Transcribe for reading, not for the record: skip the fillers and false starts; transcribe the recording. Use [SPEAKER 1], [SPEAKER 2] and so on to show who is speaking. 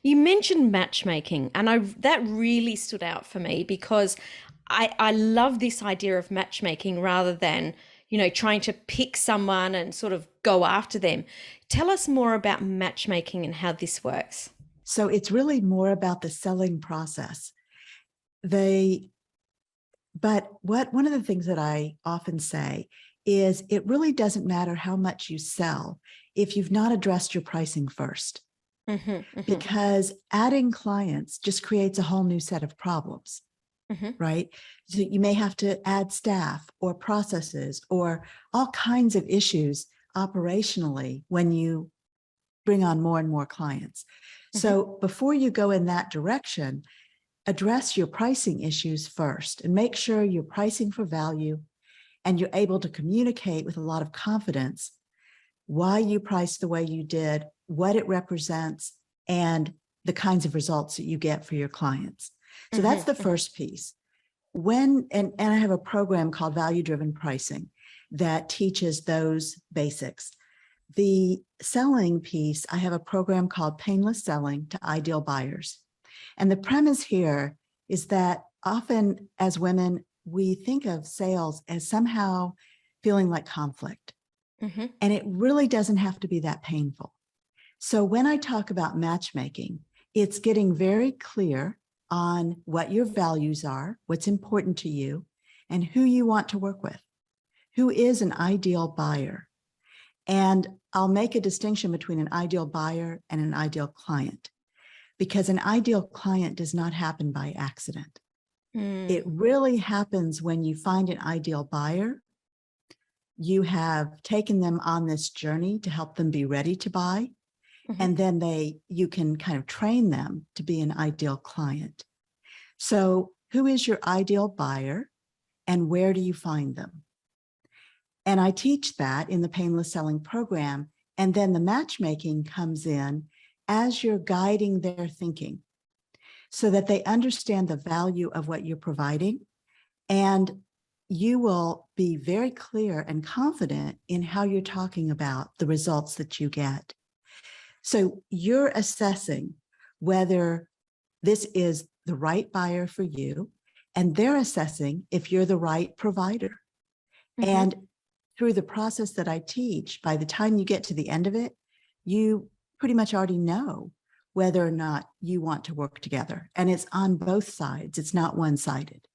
[SPEAKER 1] You mentioned matchmaking, and that really stood out for me because I love this idea of matchmaking rather than, trying to pick someone and sort of go after them. Tell us more about matchmaking and how this works.
[SPEAKER 2] So it's really more about the selling process. They, but one of the things that I often say is it really doesn't matter how much you sell if you've not addressed your pricing first,
[SPEAKER 1] Hmm. Hmm.
[SPEAKER 2] because adding clients just creates a whole new set of problems,
[SPEAKER 1] Hmm.
[SPEAKER 2] right? So you may have to add staff or processes or all kinds of issues operationally when you bring on more and more clients.
[SPEAKER 1] Hmm.
[SPEAKER 2] So before you go in that direction, address your pricing issues first and make sure you're pricing for value and you're able to communicate with a lot of confidence why you priced the way you did, what it represents, and the kinds of results that you get for your clients. So
[SPEAKER 1] Hmm.
[SPEAKER 2] that's the
[SPEAKER 1] Hmm.
[SPEAKER 2] first piece. And I have a program called Value Driven Pricing that teaches those basics. The selling piece, I have a program called Painless Selling to Ideal Buyers. And the premise here is that often as women, we think of sales as somehow feeling like conflict.
[SPEAKER 1] Hmm.
[SPEAKER 2] And it really doesn't have to be that painful. So when I talk about matchmaking, it's getting very clear on what your values are, what's important to you, and who you want to work with, who is an ideal buyer. And I'll make a distinction between an ideal buyer and an ideal client, because an ideal client does not happen by accident.
[SPEAKER 1] Mm.
[SPEAKER 2] It really happens when you find an ideal buyer. You have taken them on this journey to help them be ready to buy,
[SPEAKER 1] Hmm.
[SPEAKER 2] and then you can kind of train them to be an ideal client. So who is your ideal buyer and where do you find them? And I teach that in the Painless Selling program. And then the matchmaking comes in as you're guiding their thinking so that they understand the value of what you're providing. And you will be very clear and confident in how you're talking about the results that you get. So you're assessing whether this is the right buyer for you, and they're assessing if you're the right provider.
[SPEAKER 1] Hmm.
[SPEAKER 2] And through the process that I teach, by the time you get to the end of it, you pretty much already know whether or not you want to work together. And it's on both sides. It's not one-sided.